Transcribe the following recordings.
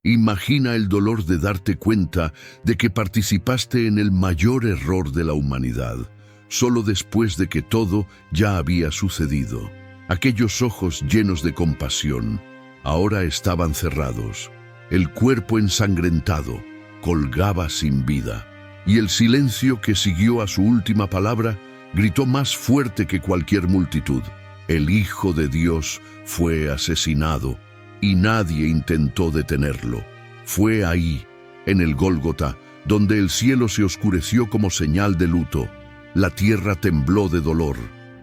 Imagina el dolor de darte cuenta de que participaste en el mayor error de la humanidad, solo después de que todo ya había sucedido. Aquellos ojos llenos de compasión ahora estaban cerrados. El cuerpo ensangrentado colgaba sin vida, y el silencio que siguió a su última palabra gritó más fuerte que cualquier multitud. El Hijo de Dios fue asesinado, y nadie intentó detenerlo. Fue ahí, en el Gólgota, donde el cielo se oscureció como señal de luto. La tierra tembló de dolor,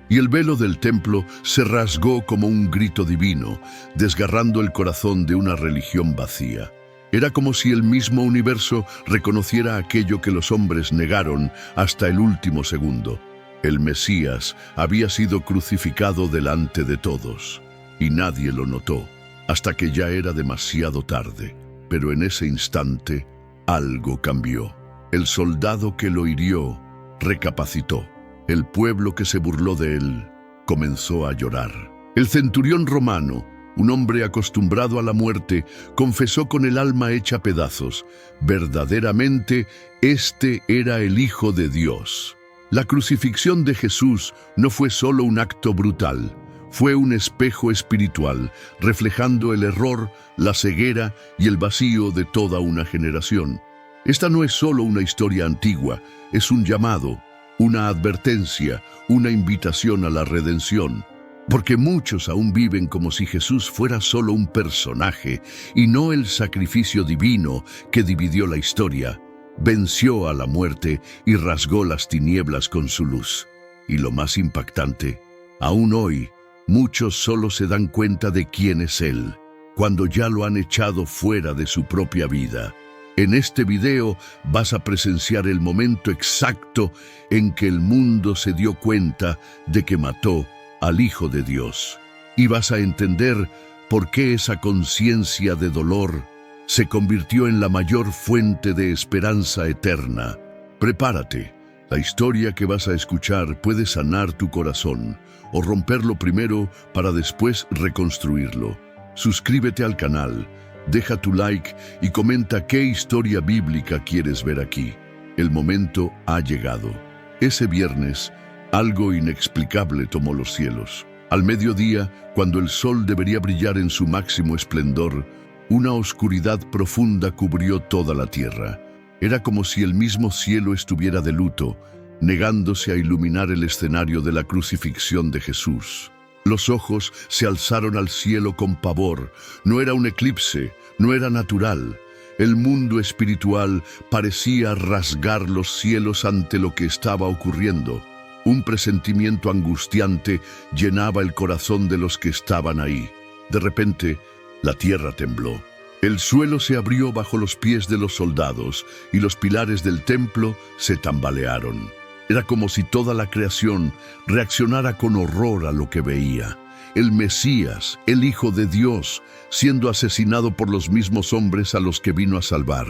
y el velo del templo se rasgó como un grito divino, desgarrando el corazón de una religión vacía. Era como si el mismo universo reconociera aquello que los hombres negaron hasta el último segundo. El Mesías había sido crucificado delante de todos, y nadie lo notó, hasta que ya era demasiado tarde. Pero en ese instante, algo cambió. El soldado que lo hirió recapacitó. El pueblo que se burló de él comenzó a llorar. El centurión romano, un hombre acostumbrado a la muerte, confesó con el alma hecha pedazos: verdaderamente, este era el Hijo de Dios. La crucifixión de Jesús no fue solo un acto brutal, fue un espejo espiritual, reflejando el error, la ceguera y el vacío de toda una generación. Esta no es solo una historia antigua, es un llamado, una advertencia, una invitación a la redención. Porque muchos aún viven como si Jesús fuera solo un personaje y no el sacrificio divino que dividió la historia, venció a la muerte y rasgó las tinieblas con su luz. Y lo más impactante, aún hoy, muchos solo se dan cuenta de quién es Él, cuando ya lo han echado fuera de su propia vida. En este video vas a presenciar el momento exacto en que el mundo se dio cuenta de que mató al Hijo de Dios. Y vas a entender por qué esa conciencia de dolor se convirtió en la mayor fuente de esperanza eterna. Prepárate. La historia que vas a escuchar puede sanar tu corazón o romperlo primero para después reconstruirlo. Suscríbete al canal, deja tu like y comenta qué historia bíblica quieres ver aquí. El momento ha llegado. Ese viernes, algo inexplicable tomó los cielos. Al mediodía, cuando el sol debería brillar en su máximo esplendor, una oscuridad profunda cubrió toda la tierra. Era como si el mismo cielo estuviera de luto, negándose a iluminar el escenario de la crucifixión de Jesús. Los ojos se alzaron al cielo con pavor. No era un eclipse, no era natural. El mundo espiritual parecía rasgar los cielos ante lo que estaba ocurriendo. Un presentimiento angustiante llenaba el corazón de los que estaban ahí. De repente, la tierra tembló. El suelo se abrió bajo los pies de los soldados y los pilares del templo se tambalearon. Era como si toda la creación reaccionara con horror a lo que veía. El Mesías, el Hijo de Dios, siendo asesinado por los mismos hombres a los que vino a salvar.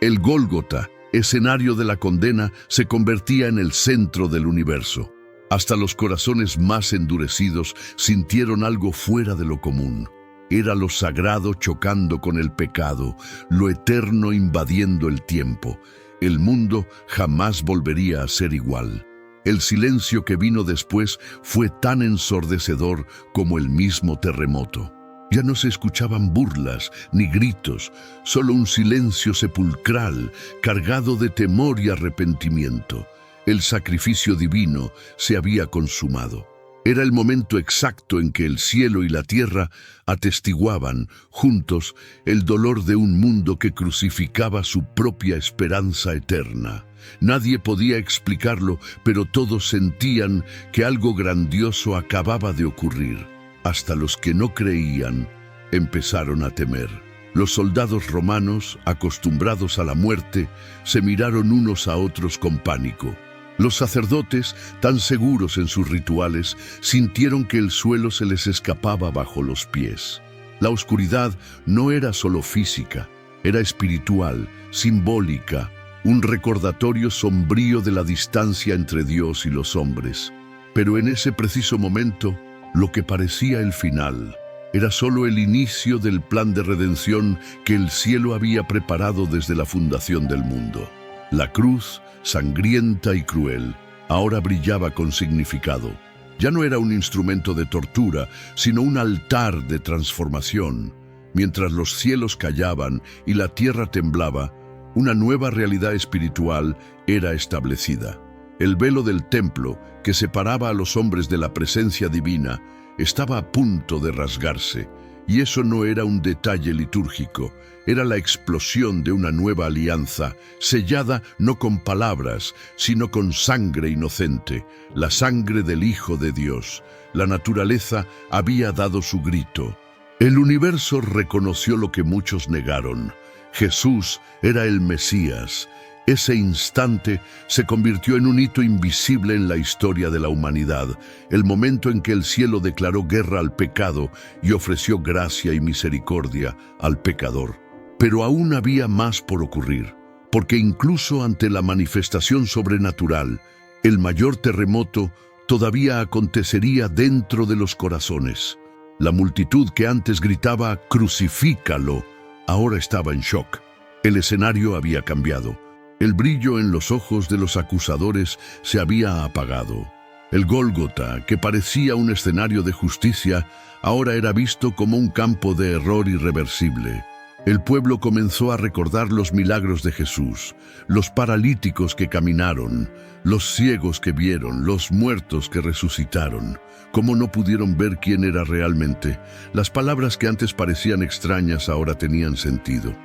El Gólgota, escenario de la condena, se convertía en el centro del universo. Hasta los corazones más endurecidos sintieron algo fuera de lo común. Era lo sagrado chocando con el pecado, lo eterno invadiendo el tiempo. El mundo jamás volvería a ser igual. El silencio que vino después fue tan ensordecedor como el mismo terremoto. Ya no se escuchaban burlas ni gritos, solo un silencio sepulcral, cargado de temor y arrepentimiento. El sacrificio divino se había consumado. Era el momento exacto en que el cielo y la tierra atestiguaban, juntos, el dolor de un mundo que crucificaba su propia esperanza eterna. Nadie podía explicarlo, pero todos sentían que algo grandioso acababa de ocurrir. Hasta los que no creían empezaron a temer. Los soldados romanos, acostumbrados a la muerte, se miraron unos a otros con pánico. Los sacerdotes, tan seguros en sus rituales, sintieron que el suelo se les escapaba bajo los pies. La oscuridad no era solo física, era espiritual, simbólica, un recordatorio sombrío de la distancia entre Dios y los hombres. Pero en ese preciso momento, lo que parecía el final era solo el inicio del plan de redención que el cielo había preparado desde la fundación del mundo. La cruz, sangrienta y cruel, ahora brillaba con significado. Ya no era un instrumento de tortura, sino un altar de transformación. Mientras los cielos callaban y la tierra temblaba, una nueva realidad espiritual era establecida. El velo del templo, que separaba a los hombres de la presencia divina, estaba a punto de rasgarse, y eso no era un detalle litúrgico, era la explosión de una nueva alianza, sellada no con palabras, sino con sangre inocente, la sangre del Hijo de Dios. La naturaleza había dado su grito. El universo reconoció lo que muchos negaron. Jesús era el Mesías. Ese instante se convirtió en un hito invisible en la historia de la humanidad, el momento en que el cielo declaró guerra al pecado y ofreció gracia y misericordia al pecador. Pero aún había más por ocurrir, porque incluso ante la manifestación sobrenatural, el mayor terremoto todavía acontecería dentro de los corazones. La multitud que antes gritaba «Crucifícalo», ahora estaba en shock. El escenario había cambiado. El brillo en los ojos de los acusadores se había apagado. El Gólgota, que parecía un escenario de justicia, ahora era visto como un campo de error irreversible. El pueblo comenzó a recordar los milagros de Jesús, los paralíticos que caminaron, los ciegos que vieron, los muertos que resucitaron. ¿Cómo no pudieron ver quién era realmente? Las palabras que antes parecían extrañas ahora tenían sentido.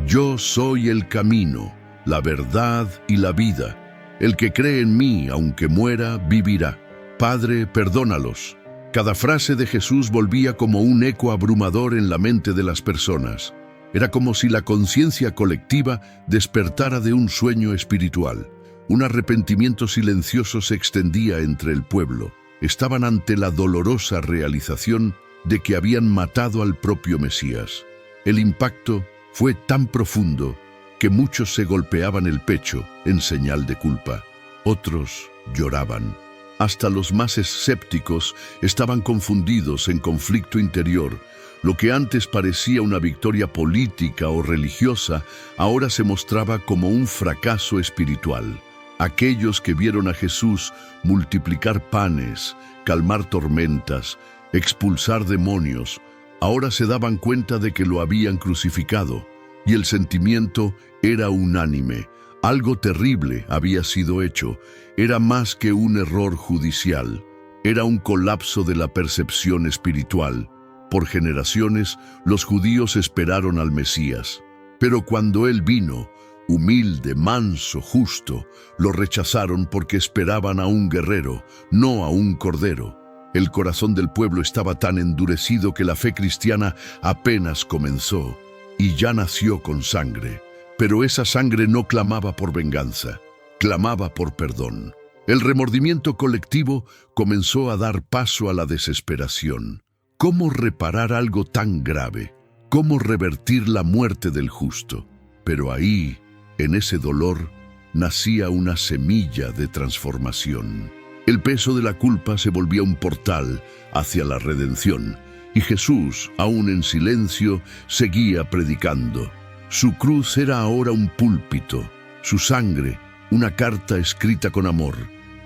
Yo soy el camino, la verdad y la vida. El que cree en mí, aunque muera, vivirá. Padre, perdónalos. Cada frase de Jesús volvía como un eco abrumador en la mente de las personas. Era como si la conciencia colectiva despertara de un sueño espiritual. Un arrepentimiento silencioso se extendía entre el pueblo. Estaban ante la dolorosa realización de que habían matado al propio Mesías. El impacto fue tan profundo que muchos se golpeaban el pecho en señal de culpa. Otros lloraban. Hasta los más escépticos estaban confundidos en conflicto interior. Lo que antes parecía una victoria política o religiosa, ahora se mostraba como un fracaso espiritual. Aquellos que vieron a Jesús multiplicar panes, calmar tormentas, expulsar demonios, ahora se daban cuenta de que lo habían crucificado, y el sentimiento era unánime. Algo terrible había sido hecho. Era más que un error judicial. Era un colapso de la percepción espiritual. Por generaciones, los judíos esperaron al Mesías. Pero cuando Él vino, humilde, manso, justo, lo rechazaron porque esperaban a un guerrero, no a un cordero. El corazón del pueblo estaba tan endurecido que la fe cristiana apenas comenzó y ya nació con sangre. Pero esa sangre no clamaba por venganza, clamaba por perdón. El remordimiento colectivo comenzó a dar paso a la desesperación. ¿Cómo reparar algo tan grave? ¿Cómo revertir la muerte del justo? Pero ahí, en ese dolor, nacía una semilla de transformación. El peso de la culpa se volvía un portal hacia la redención, y Jesús, aún en silencio, seguía predicando. Su cruz era ahora un púlpito, su sangre, una carta escrita con amor,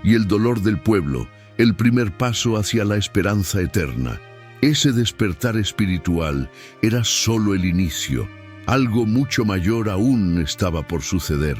y el dolor del pueblo, el primer paso hacia la esperanza eterna. Ese despertar espiritual era solo el inicio. Algo mucho mayor aún estaba por suceder,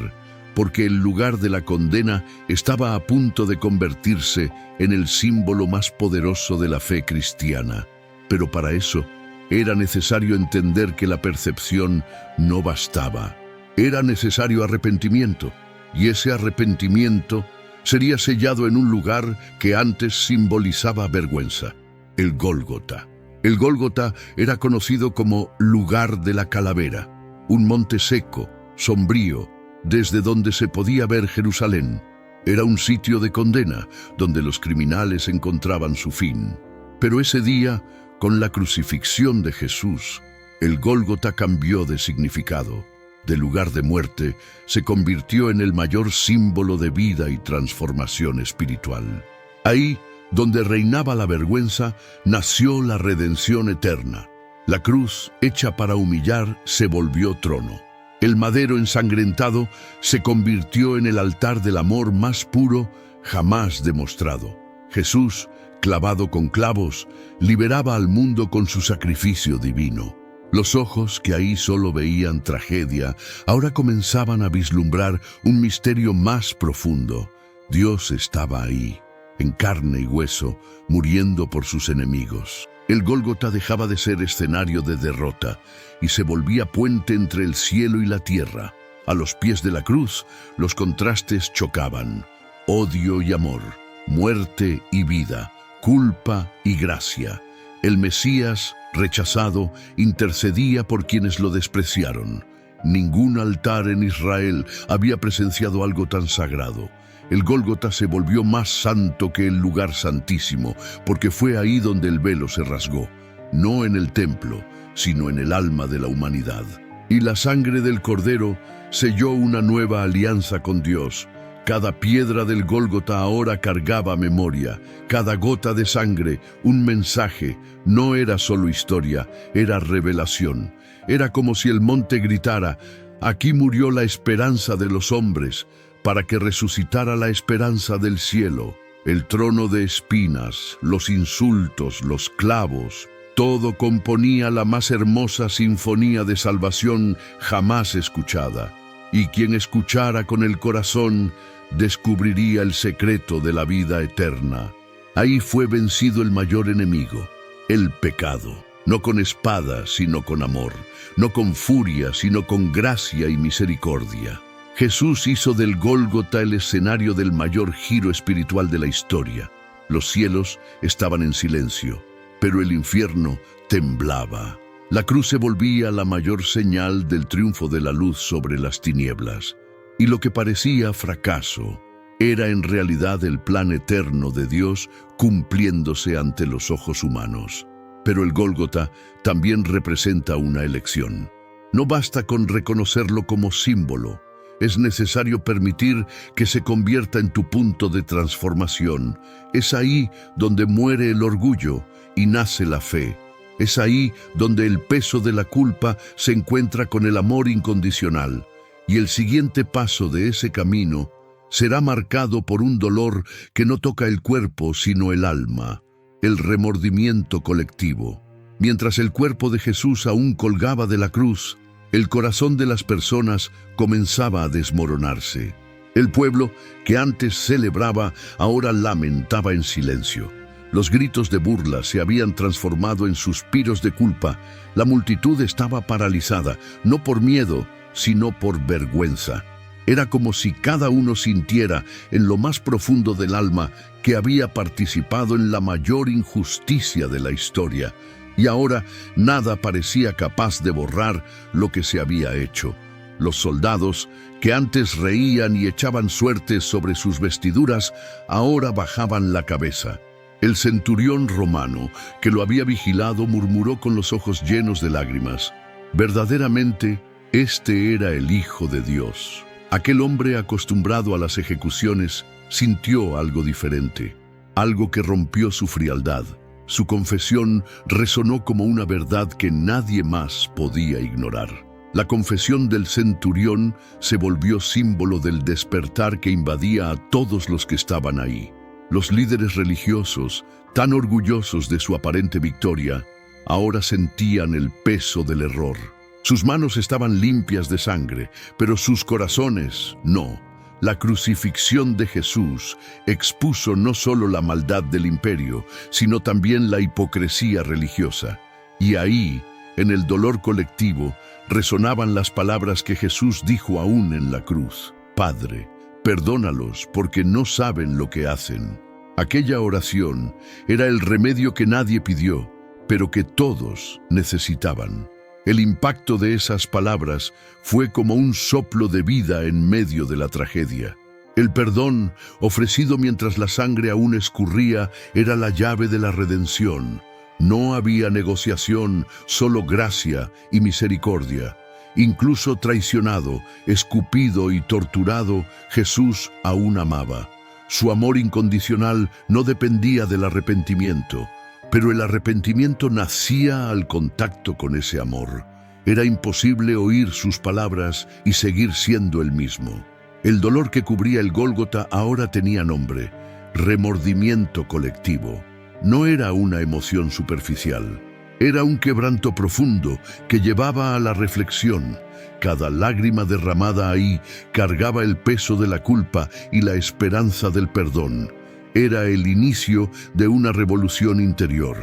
porque el lugar de la condena estaba a punto de convertirse en el símbolo más poderoso de la fe cristiana. Pero para eso era necesario entender que la percepción no bastaba. Era necesario arrepentimiento, y ese arrepentimiento sería sellado en un lugar que antes simbolizaba vergüenza: el Gólgota. El Gólgota era conocido como lugar de la calavera, un monte seco, sombrío, desde donde se podía ver Jerusalén. Era un sitio de condena, donde los criminales encontraban su fin. Pero ese día, con la crucifixión de Jesús, el Gólgota cambió de significado. De lugar de muerte, se convirtió en el mayor símbolo de vida y transformación espiritual. Ahí, Donde reinaba la vergüenza, nació la redención eterna. La cruz, hecha para humillar, se volvió trono. El madero ensangrentado se convirtió en el altar del amor más puro jamás demostrado. Jesús, clavado con clavos, liberaba al mundo con su sacrificio divino. Los ojos que ahí solo veían tragedia, ahora comenzaban a vislumbrar un misterio más profundo. Dios estaba ahí, en carne y hueso, muriendo por sus enemigos. El Gólgota dejaba de ser escenario de derrota y se volvía puente entre el cielo y la tierra. A los pies de la cruz, los contrastes chocaban: odio y amor, muerte y vida, culpa y gracia. El Mesías, rechazado, intercedía por quienes lo despreciaron. Ningún altar en Israel había presenciado algo tan sagrado. El Gólgota se volvió más santo que el lugar santísimo, porque fue ahí donde el velo se rasgó, no en el templo, sino en el alma de la humanidad. Y la sangre del Cordero selló una nueva alianza con Dios. Cada piedra del Gólgota ahora cargaba memoria, cada gota de sangre, un mensaje. No era solo historia, era revelación. Era como si el monte gritara: aquí murió la esperanza de los hombres, para que resucitara la esperanza del cielo. El trono de espinas, los insultos, los clavos, todo componía la más hermosa sinfonía de salvación jamás escuchada. Y quien escuchara con el corazón descubriría el secreto de la vida eterna. Ahí fue vencido el mayor enemigo, el pecado. No con espada, sino con amor. No con furia, sino con gracia y misericordia. Jesús hizo del Gólgota el escenario del mayor giro espiritual de la historia. Los cielos estaban en silencio, pero el infierno temblaba. La cruz se volvía la mayor señal del triunfo de la luz sobre las tinieblas. Y lo que parecía fracaso era en realidad el plan eterno de Dios cumpliéndose ante los ojos humanos. Pero el Gólgota también representa una elección. No basta con reconocerlo como símbolo. Es necesario permitir que se convierta en tu punto de transformación. Es ahí donde muere el orgullo y nace la fe. Es ahí donde el peso de la culpa se encuentra con el amor incondicional. Y el siguiente paso de ese camino será marcado por un dolor que no toca el cuerpo sino el alma, el remordimiento colectivo. Mientras el cuerpo de Jesús aún colgaba de la cruz, el corazón de las personas comenzaba a desmoronarse. El pueblo, que antes celebraba, ahora lamentaba en silencio. Los gritos de burla se habían transformado en suspiros de culpa. La multitud estaba paralizada, no por miedo, sino por vergüenza. Era como si cada uno sintiera en lo más profundo del alma que había participado en la mayor injusticia de la historia. Y ahora nada parecía capaz de borrar lo que se había hecho. Los soldados, que antes reían y echaban suertes sobre sus vestiduras, ahora bajaban la cabeza. El centurión romano, que lo había vigilado, murmuró con los ojos llenos de lágrimas: verdaderamente, este era el Hijo de Dios. Aquel hombre acostumbrado a las ejecuciones sintió algo diferente, algo que rompió su frialdad. Su confesión resonó como una verdad que nadie más podía ignorar. La confesión del centurión se volvió símbolo del despertar que invadía a todos los que estaban ahí. Los líderes religiosos, tan orgullosos de su aparente victoria, ahora sentían el peso del error. Sus manos estaban limpias de sangre, pero sus corazones no. La crucifixión de Jesús expuso no solo la maldad del imperio, sino también la hipocresía religiosa. Y ahí, en el dolor colectivo, resonaban las palabras que Jesús dijo aún en la cruz: Padre, perdónalos porque no saben lo que hacen. Aquella oración era el remedio que nadie pidió, pero que todos necesitaban. El impacto de esas palabras fue como un soplo de vida en medio de la tragedia. El perdón, ofrecido mientras la sangre aún escurría, era la llave de la redención. No había negociación, solo gracia y misericordia. Incluso traicionado, escupido y torturado, Jesús aún amaba. Su amor incondicional no dependía del arrepentimiento, pero el arrepentimiento nacía al contacto con ese amor. Era imposible oír sus palabras y seguir siendo el mismo. El dolor que cubría el Gólgota ahora tenía nombre: remordimiento colectivo. No era una emoción superficial, era un quebranto profundo que llevaba a la reflexión. Cada lágrima derramada ahí cargaba el peso de la culpa y la esperanza del perdón. Era el inicio de una revolución interior.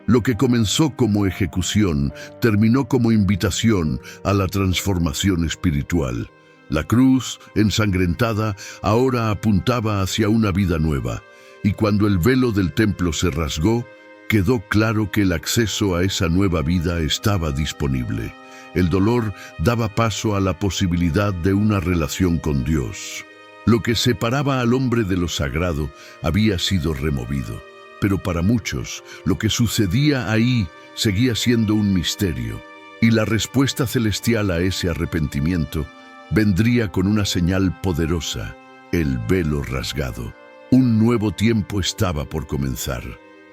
Lo que comenzó como ejecución terminó como invitación a la transformación espiritual. La cruz, ensangrentada, ahora apuntaba hacia una vida nueva, y cuando el velo del templo se rasgó, quedó claro que el acceso a esa nueva vida estaba disponible. El dolor daba paso a la posibilidad de una relación con Dios. Lo que separaba al hombre de lo sagrado había sido removido, pero para muchos lo que sucedía ahí seguía siendo un misterio, y la respuesta celestial a ese arrepentimiento vendría con una señal poderosa: el velo rasgado. Un nuevo tiempo estaba por comenzar.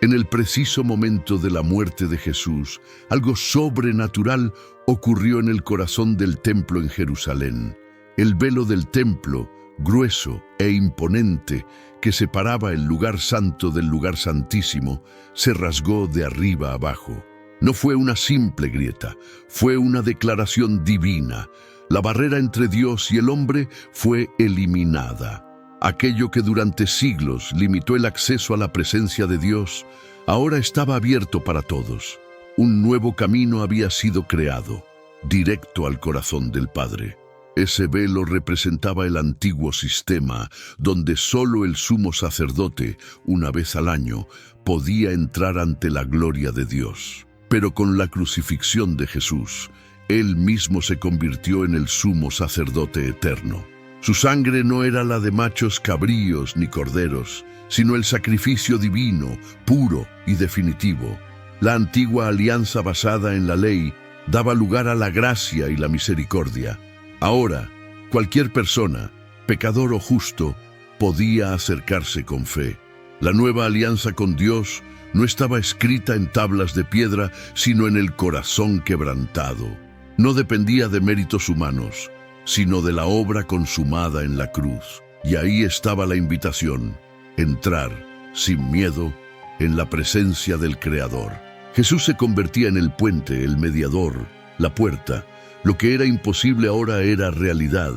En el preciso momento de la muerte de Jesús, algo sobrenatural ocurrió en el corazón del templo en Jerusalén. El velo del templo, grueso e imponente, que separaba el lugar santo del lugar santísimo, se rasgó de arriba abajo. No fue una simple grieta, fue una declaración divina. La barrera entre Dios y el hombre fue eliminada. Aquello que durante siglos limitó el acceso a la presencia de Dios, ahora estaba abierto para todos. Un nuevo camino había sido creado, directo al corazón del Padre. Ese velo representaba el antiguo sistema, donde solo el sumo sacerdote, una vez al año, podía entrar ante la gloria de Dios. Pero con la crucifixión de Jesús, Él mismo se convirtió en el sumo sacerdote eterno. Su sangre no era la de machos cabríos ni corderos, sino el sacrificio divino, puro y definitivo. La antigua alianza basada en la ley daba lugar a la gracia y la misericordia. Ahora, cualquier persona, pecador o justo, podía acercarse con fe. La nueva alianza con Dios no estaba escrita en tablas de piedra, sino en el corazón quebrantado. No dependía de méritos humanos, sino de la obra consumada en la cruz. Y ahí estaba la invitación: entrar, sin miedo, en la presencia del Creador. Jesús se convertía en el puente, el mediador, la puerta. Lo que era imposible ahora era realidad.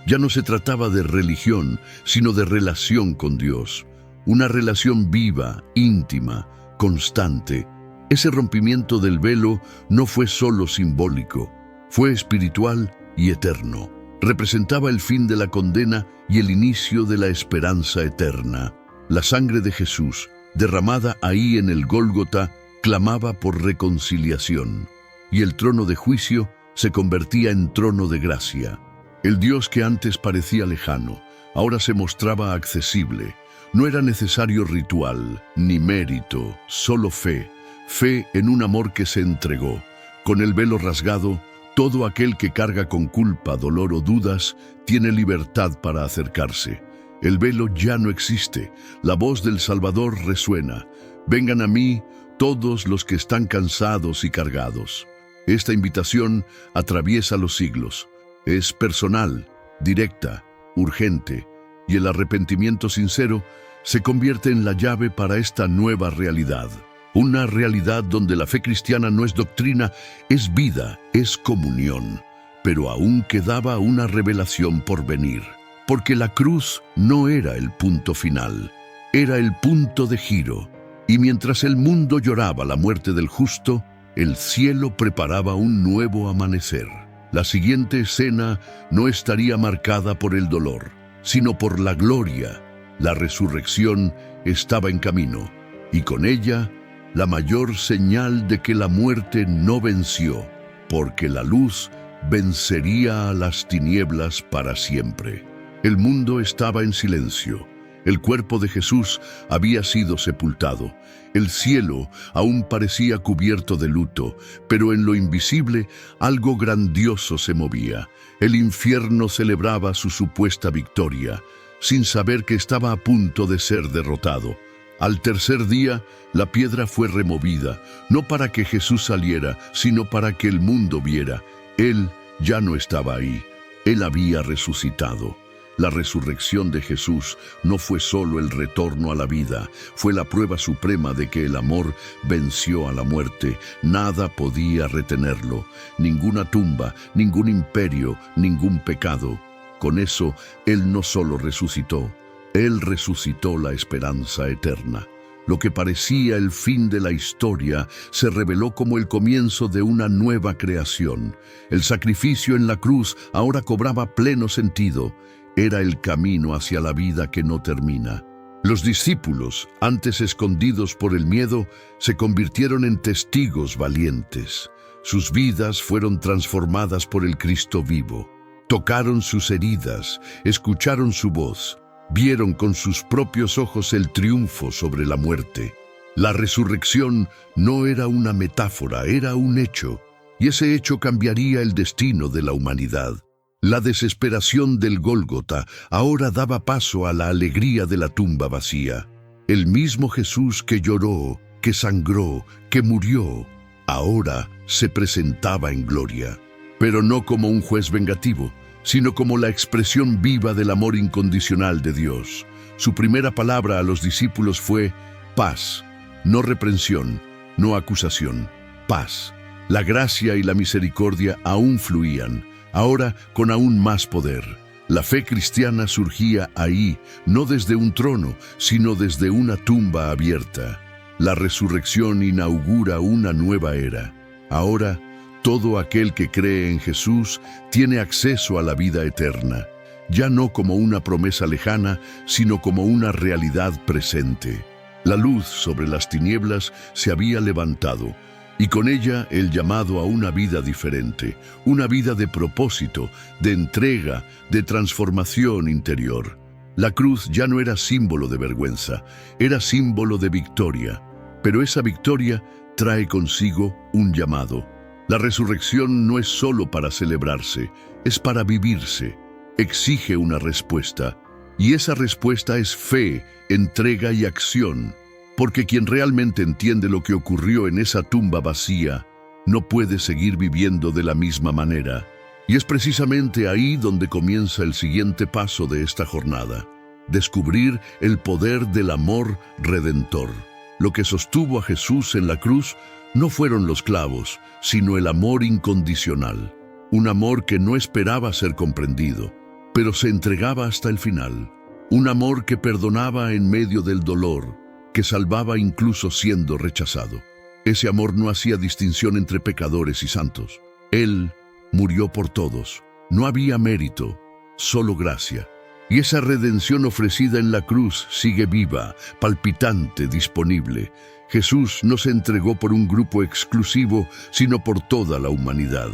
Ya no se trataba de religión, sino de relación con Dios. Una relación viva, íntima, constante. Ese rompimiento del velo no fue solo simbólico, fue espiritual y eterno. Representaba el fin de la condena y el inicio de la esperanza eterna. La sangre de Jesús, derramada ahí en el Gólgota, clamaba por reconciliación, y el trono de juicio se convertía en trono de gracia. El Dios que antes parecía lejano, ahora se mostraba accesible. No era necesario ritual, ni mérito, solo fe. Fe en un amor que se entregó. Con el velo rasgado, todo aquel que carga con culpa, dolor o dudas, tiene libertad para acercarse. El velo ya no existe. La voz del Salvador resuena: vengan a mí todos los que están cansados y cargados. Esta invitación atraviesa los siglos. Es personal, directa, urgente, y el arrepentimiento sincero se convierte en la llave para esta nueva realidad. Una realidad donde la fe cristiana no es doctrina, es vida, es comunión. Pero aún quedaba una revelación por venir, porque la cruz no era el punto final, era el punto de giro. Y mientras el mundo lloraba la muerte del justo, el cielo preparaba un nuevo amanecer. La siguiente escena no estaría marcada por el dolor, sino por la gloria. La resurrección estaba en camino, y con ella la mayor señal de que la muerte no venció, porque la luz vencería a las tinieblas para siempre. El mundo estaba en silencio. El cuerpo de Jesús había sido sepultado. El cielo aún parecía cubierto de luto, pero en lo invisible algo grandioso se movía. El infierno celebraba su supuesta victoria. sin saber que estaba a punto de ser derrotado. Al tercer día, la piedra fue removida, no para que Jesús saliera, sino para que el mundo viera. Él ya no estaba ahí. Él había resucitado. La resurrección de Jesús no fue solo el retorno a la vida, fue la prueba suprema de que el amor venció a la muerte. Nada podía retenerlo, ninguna tumba, ningún imperio, ningún pecado. Con eso, Él no solo resucitó, Él resucitó la esperanza eterna. Lo que parecía el fin de la historia se reveló como el comienzo de una nueva creación. El sacrificio en la cruz ahora cobraba pleno sentido. Era el camino hacia la vida que no termina. Los discípulos, antes escondidos por el miedo, se convirtieron en testigos valientes. Sus vidas fueron transformadas por el Cristo vivo. Tocaron sus heridas, escucharon su voz, vieron con sus propios ojos el triunfo sobre la muerte. La resurrección no era una metáfora, era un hecho, y ese hecho cambiaría el destino de la humanidad. La desesperación del Gólgota ahora daba paso a la alegría de la tumba vacía. El mismo Jesús que lloró, que sangró, que murió, ahora se presentaba en gloria. Pero no como un juez vengativo, sino como la expresión viva del amor incondicional de Dios. Su primera palabra a los discípulos fue paz, no reprensión, no acusación, paz. La gracia y la misericordia aún fluían, ahora con aún más poder. La fe cristiana surgía ahí, no desde un trono, sino desde una tumba abierta. La resurrección inaugura una nueva era. Ahora, todo aquel que cree en Jesús tiene acceso a la vida eterna, ya no como una promesa lejana, sino como una realidad presente. La luz sobre las tinieblas se había levantado, y con ella el llamado a una vida diferente, una vida de propósito, de entrega, de transformación interior. La cruz ya no era símbolo de vergüenza, era símbolo de victoria, pero esa victoria trae consigo un llamado. La resurrección no es solo para celebrarse, es para vivirse. Exige una respuesta, y esa respuesta es fe, entrega y acción, porque quien realmente entiende lo que ocurrió en esa tumba vacía no puede seguir viviendo de la misma manera. Y es precisamente ahí donde comienza el siguiente paso de esta jornada: descubrir el poder del amor redentor. Lo que sostuvo a Jesús en la cruz no fueron los clavos, sino el amor incondicional. Un amor que no esperaba ser comprendido, pero se entregaba hasta el final. Un amor que perdonaba en medio del dolor, que salvaba incluso siendo rechazado. Ese amor no hacía distinción entre pecadores y santos. Él murió por todos. No había mérito, solo gracia. Y esa redención ofrecida en la cruz sigue viva, palpitante, disponible. Jesús no se entregó por un grupo exclusivo, sino por toda la humanidad.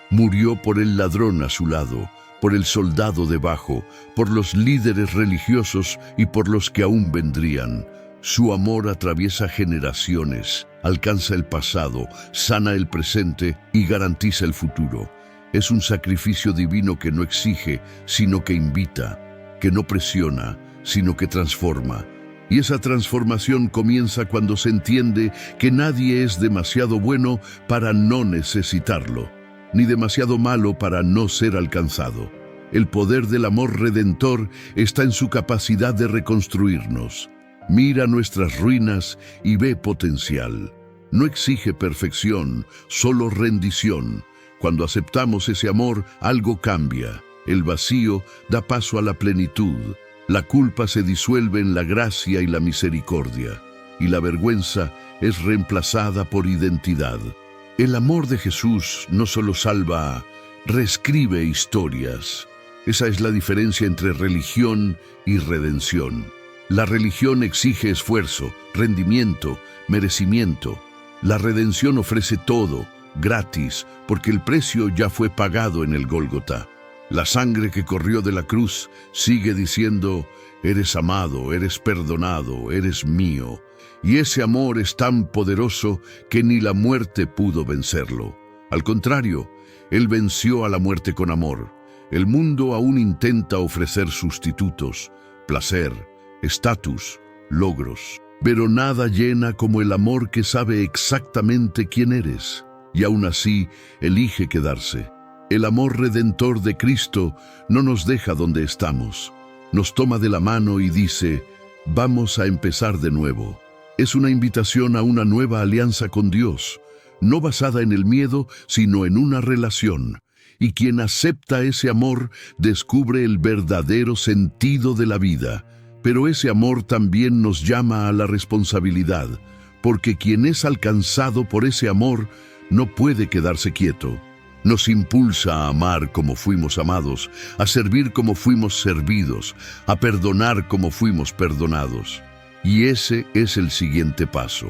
Murió por el ladrón a su lado, por el soldado debajo, por los líderes religiosos y por los que aún vendrían. Su amor atraviesa generaciones, alcanza el pasado, sana el presente y garantiza el futuro. Es un sacrificio divino que no exige, sino que invita, que no presiona, sino que transforma. Y esa transformación comienza cuando se entiende que nadie es demasiado bueno para no necesitarlo, ni demasiado malo para no ser alcanzado. El poder del amor redentor está en su capacidad de reconstruirnos. Mira nuestras ruinas y ve potencial. No exige perfección, solo rendición. Cuando aceptamos ese amor, algo cambia. El vacío da paso a la plenitud. La culpa se disuelve en la gracia y la misericordia. Y la vergüenza es reemplazada por identidad. El amor de Jesús no solo salva, reescribe historias. Esa es la diferencia entre religión y redención. La religión exige esfuerzo, rendimiento, merecimiento. La redención ofrece todo, gratis, porque el precio ya fue pagado en el Gólgota. La sangre que corrió de la cruz sigue diciendo: eres amado, eres perdonado, eres mío. Y ese amor es tan poderoso que ni la muerte pudo vencerlo. Al contrario, Él venció a la muerte con amor. El mundo aún intenta ofrecer sustitutos, placer, estatus, logros. Pero nada llena como el amor que sabe exactamente quién eres y aún así elige quedarse. El amor redentor de Cristo no nos deja donde estamos. Nos toma de la mano y dice, vamos a empezar de nuevo. Es una invitación a una nueva alianza con Dios, no basada en el miedo, sino en una relación. Y quien acepta ese amor descubre el verdadero sentido de la vida. Pero ese amor también nos llama a la responsabilidad, porque quien es alcanzado por ese amor no puede quedarse quieto. Nos impulsa a amar como fuimos amados, a servir como fuimos servidos, a perdonar como fuimos perdonados. Y ese es el siguiente paso,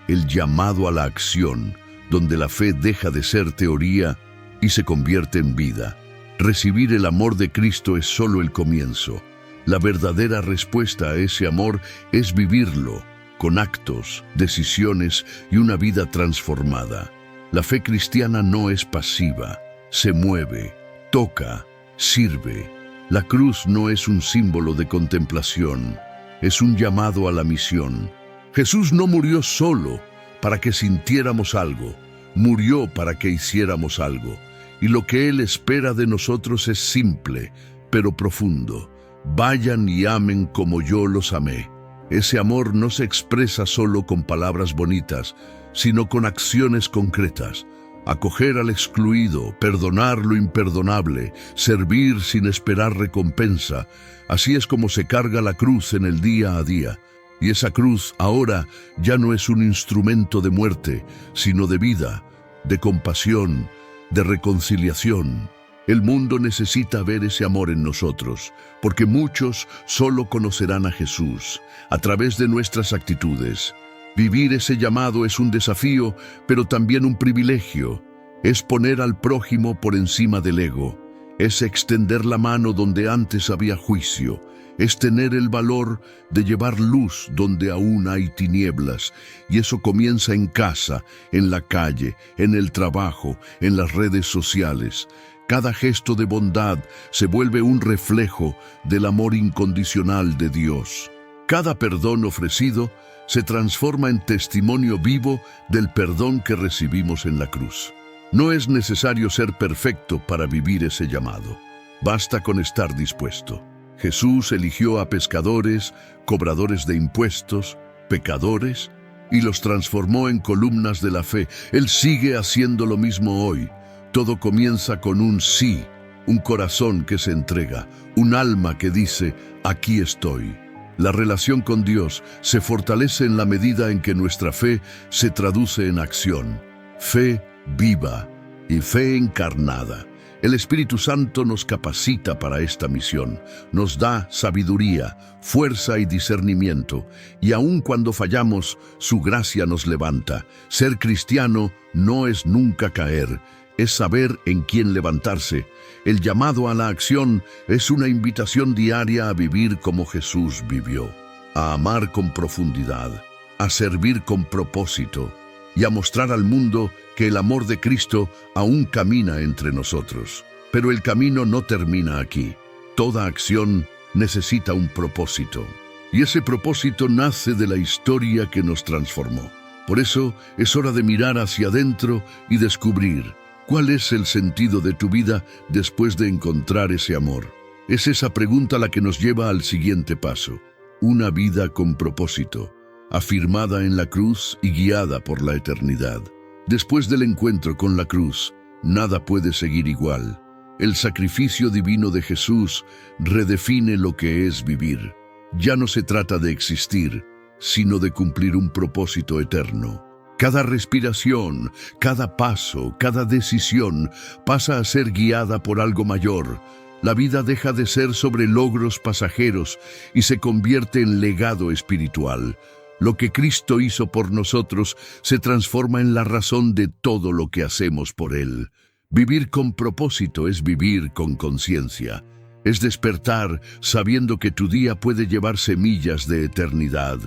el llamado a la acción, donde la fe deja de ser teoría y se convierte en vida. Recibir el amor de Cristo es solo el comienzo. La verdadera respuesta a ese amor es vivirlo, con actos, decisiones y una vida transformada. La fe cristiana no es pasiva, se mueve, toca, sirve. La cruz no es un símbolo de contemplación, es un llamado a la misión. Jesús no murió solo para que sintiéramos algo, murió para que hiciéramos algo. Y lo que Él espera de nosotros es simple, pero profundo. Vayan y amen como yo los amé. Ese amor no se expresa solo con palabras bonitas, sino con acciones concretas. Acoger al excluido, perdonar lo imperdonable, servir sin esperar recompensa. Así es como se carga la cruz en el día a día. Y esa cruz ahora ya no es un instrumento de muerte, sino de vida, de compasión, de reconciliación. El mundo necesita ver ese amor en nosotros, porque muchos solo conocerán a Jesús a través de nuestras actitudes. Vivir ese llamado es un desafío, pero también un privilegio. Es poner al prójimo por encima del ego. Es extender la mano donde antes había juicio. Es tener el valor de llevar luz donde aún hay tinieblas. Y eso comienza en casa, en la calle, en el trabajo, en las redes sociales. Cada gesto de bondad se vuelve un reflejo del amor incondicional de Dios. Cada perdón ofrecido se transforma en testimonio vivo del perdón que recibimos en la cruz. No es necesario ser perfecto para vivir ese llamado. Basta con estar dispuesto. Jesús eligió a pescadores, cobradores de impuestos, pecadores, y los transformó en columnas de la fe. Él sigue haciendo lo mismo hoy. Todo comienza con un sí, un corazón que se entrega, un alma que dice, aquí estoy. La relación con Dios se fortalece en la medida en que nuestra fe se traduce en acción. Fe viva y fe encarnada. El Espíritu Santo nos capacita para esta misión, nos da sabiduría, fuerza y discernimiento, y aun cuando fallamos, su gracia nos levanta. Ser cristiano no es nunca caer, es saber en quién levantarse. El llamado a la acción es una invitación diaria a vivir como Jesús vivió, a amar con profundidad, a servir con propósito y a mostrar al mundo que el amor de Cristo aún camina entre nosotros. Pero el camino no termina aquí. Toda acción necesita un propósito, y ese propósito nace de la historia que nos transformó. Por eso es hora de mirar hacia adentro y descubrir ¿cuál es el sentido de tu vida después de encontrar ese amor? Es esa pregunta la que nos lleva al siguiente paso. Una vida con propósito, afirmada en la cruz y guiada por la eternidad. Después del encuentro con la cruz, nada puede seguir igual. El sacrificio divino de Jesús redefine lo que es vivir. Ya no se trata de existir, sino de cumplir un propósito eterno. Cada respiración, cada paso, cada decisión pasa a ser guiada por algo mayor. La vida deja de ser sobre logros pasajeros y se convierte en legado espiritual. Lo que Cristo hizo por nosotros se transforma en la razón de todo lo que hacemos por Él. Vivir con propósito es vivir con conciencia. Es despertar sabiendo que tu día puede llevar semillas de eternidad.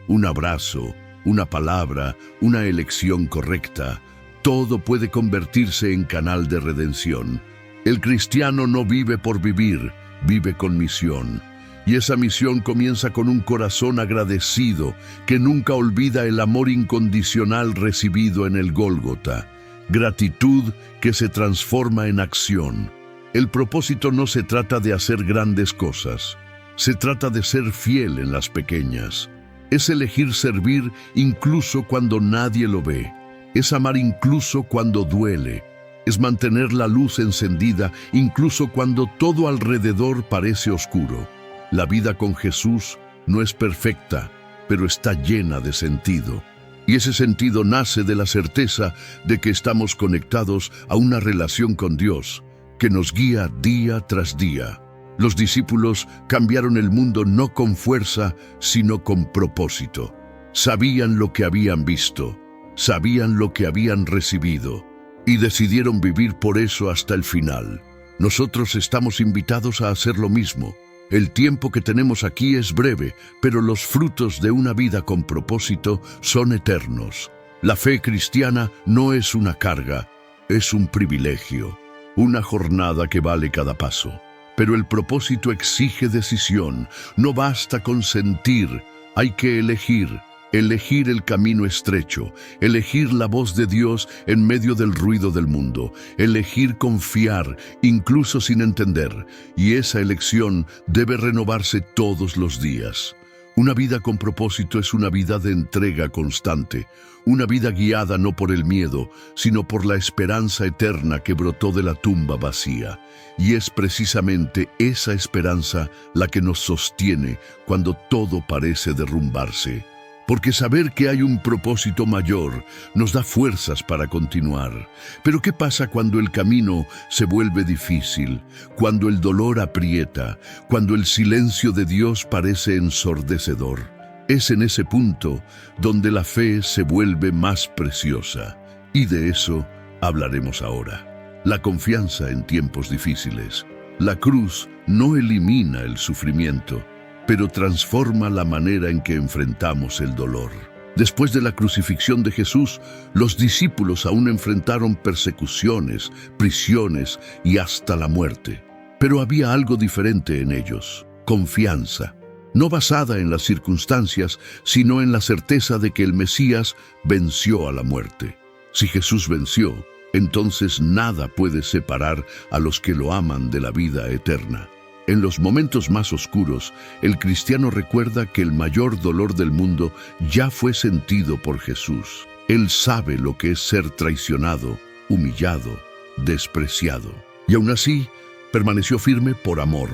Un abrazo, una palabra, una elección correcta, todo puede convertirse en canal de redención. El cristiano no vive por vivir, vive con misión. Y esa misión comienza con un corazón agradecido que nunca olvida el amor incondicional recibido en el Gólgota. Gratitud que se transforma en acción. El propósito no se trata de hacer grandes cosas. Se trata de ser fiel en las pequeñas. Es elegir servir incluso cuando nadie lo ve. Es amar incluso cuando duele. Es mantener la luz encendida incluso cuando todo alrededor parece oscuro. La vida con Jesús no es perfecta, pero está llena de sentido. Y ese sentido nace de la certeza de que estamos conectados a una relación con Dios, que nos guía día tras día. Los discípulos cambiaron el mundo no con fuerza, sino con propósito. Sabían lo que habían visto, sabían lo que habían recibido, y decidieron vivir por eso hasta el final. Nosotros estamos invitados a hacer lo mismo. El tiempo que tenemos aquí es breve, pero los frutos de una vida con propósito son eternos. La fe cristiana no es una carga, es un privilegio, una jornada que vale cada paso. Pero el propósito exige decisión. No basta con sentir, hay que elegir. Elegir el camino estrecho, elegir la voz de Dios en medio del ruido del mundo, elegir confiar, incluso sin entender, y esa elección debe renovarse todos los días. Una vida con propósito es una vida de entrega constante, una vida guiada no por el miedo, sino por la esperanza eterna que brotó de la tumba vacía. Y es precisamente esa esperanza la que nos sostiene cuando todo parece derrumbarse. Porque saber que hay un propósito mayor nos da fuerzas para continuar. Pero ¿qué pasa cuando el camino se vuelve difícil? Cuando el dolor aprieta, cuando el silencio de Dios parece ensordecedor. Es en ese punto donde la fe se vuelve más preciosa. Y de eso hablaremos ahora. La confianza en tiempos difíciles. La cruz no elimina el sufrimiento, pero transforma la manera en que enfrentamos el dolor. Después de la crucifixión de Jesús, los discípulos aún enfrentaron persecuciones, prisiones y hasta la muerte. Pero había algo diferente en ellos: confianza, no basada en las circunstancias, sino en la certeza de que el Mesías venció a la muerte. Si Jesús venció, entonces nada puede separar a los que lo aman de la vida eterna. En los momentos más oscuros, el cristiano recuerda que el mayor dolor del mundo ya fue sentido por Jesús. Él sabe lo que es ser traicionado, humillado, despreciado. Y aún así, permaneció firme por amor.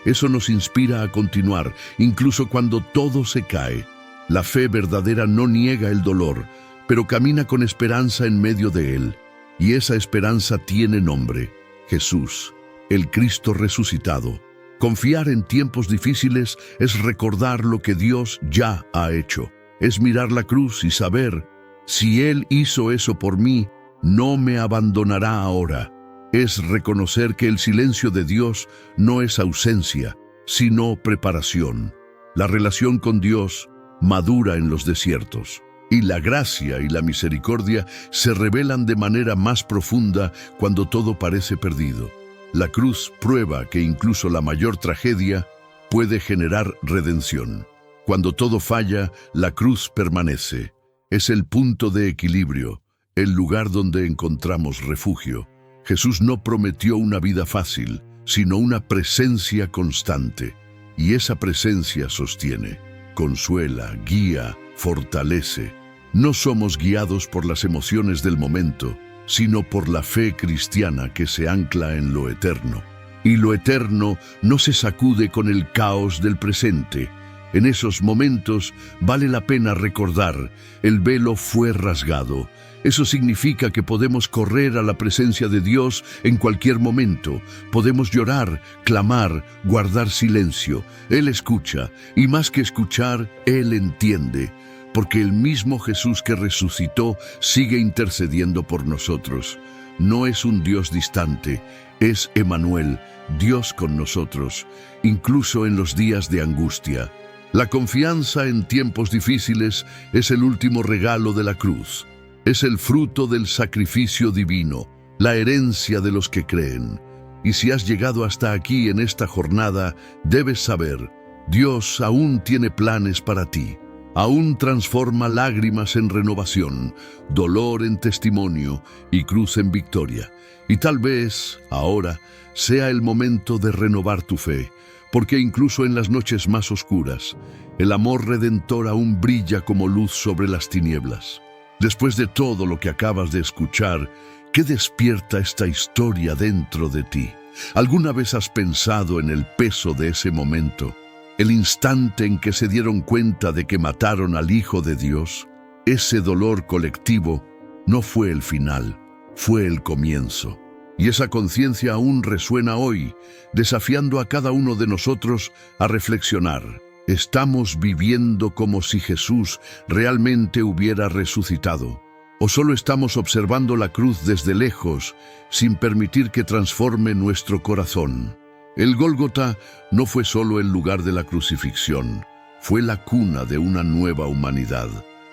Eso nos inspira a continuar, incluso cuando todo se cae. La fe verdadera no niega el dolor, pero camina con esperanza en medio de él. Y esa esperanza tiene nombre: Jesús, el Cristo resucitado. Confiar en tiempos difíciles es recordar lo que Dios ya ha hecho. Es mirar la cruz y saber, si Él hizo eso por mí, no me abandonará ahora. Es reconocer que el silencio de Dios no es ausencia, sino preparación. La relación con Dios madura en los desiertos, y la gracia y la misericordia se revelan de manera más profunda cuando todo parece perdido. La cruz prueba que incluso la mayor tragedia puede generar redención. Cuando todo falla, la cruz permanece. Es el punto de equilibrio, el lugar donde encontramos refugio. Jesús no prometió una vida fácil, sino una presencia constante. Y esa presencia sostiene, consuela, guía, fortalece. No somos guiados por las emociones del momento, sino por la fe cristiana que se ancla en lo eterno. Y lo eterno no se sacude con el caos del presente. En esos momentos vale la pena recordar, el velo fue rasgado. Eso significa que podemos correr a la presencia de Dios en cualquier momento. Podemos llorar, clamar, guardar silencio. Él escucha, y más que escuchar, Él entiende. Porque el mismo Jesús que resucitó sigue intercediendo por nosotros. No es un Dios distante, es Emmanuel, Dios con nosotros, incluso en los días de angustia. La confianza en tiempos difíciles es el último regalo de la cruz. Es el fruto del sacrificio divino, la herencia de los que creen. Y si has llegado hasta aquí en esta jornada, debes saber, Dios aún tiene planes para ti. Aún transforma lágrimas en renovación, dolor en testimonio y cruz en victoria. Y tal vez, ahora, sea el momento de renovar tu fe, porque incluso en las noches más oscuras, el amor redentor aún brilla como luz sobre las tinieblas. Después de todo lo que acabas de escuchar, ¿qué despierta esta historia dentro de ti? ¿Alguna vez has pensado en el peso de ese momento? El instante en que se dieron cuenta de que mataron al Hijo de Dios. Ese dolor colectivo no fue el final, fue el comienzo. Y esa conciencia aún resuena hoy, desafiando a cada uno de nosotros a reflexionar. ¿Estamos viviendo como si Jesús realmente hubiera resucitado? ¿O solo estamos observando la cruz desde lejos, sin permitir que transforme nuestro corazón? El Gólgota no fue solo el lugar de la crucifixión, fue la cuna de una nueva humanidad.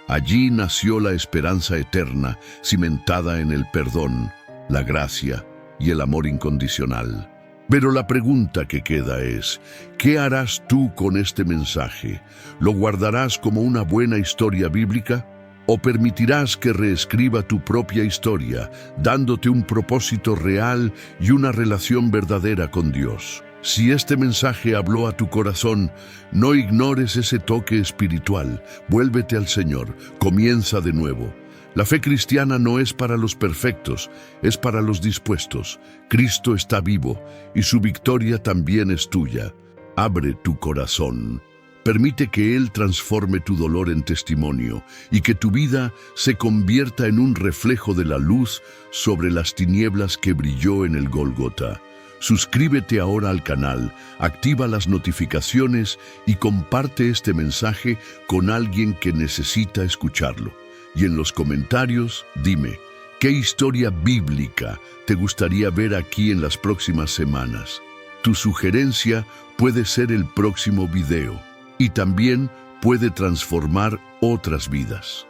Allí nació la esperanza eterna, cimentada en el perdón, la gracia y el amor incondicional. Pero la pregunta que queda es, ¿qué harás tú con este mensaje? ¿Lo guardarás como una buena historia bíblica? ¿O permitirás que reescriba tu propia historia, dándote un propósito real y una relación verdadera con Dios? Si este mensaje habló a tu corazón, no ignores ese toque espiritual. Vuélvete al Señor, comienza de nuevo. La fe cristiana no es para los perfectos, es para los dispuestos. Cristo está vivo y su victoria también es tuya. Abre tu corazón. Permite que Él transforme tu dolor en testimonio y que tu vida se convierta en un reflejo de la luz sobre las tinieblas que brilló en el Gólgota. Suscríbete ahora al canal, activa las notificaciones y comparte este mensaje con alguien que necesita escucharlo. Y en los comentarios, dime, ¿qué historia bíblica te gustaría ver aquí en las próximas semanas? Tu sugerencia puede ser el próximo video y también puede transformar otras vidas.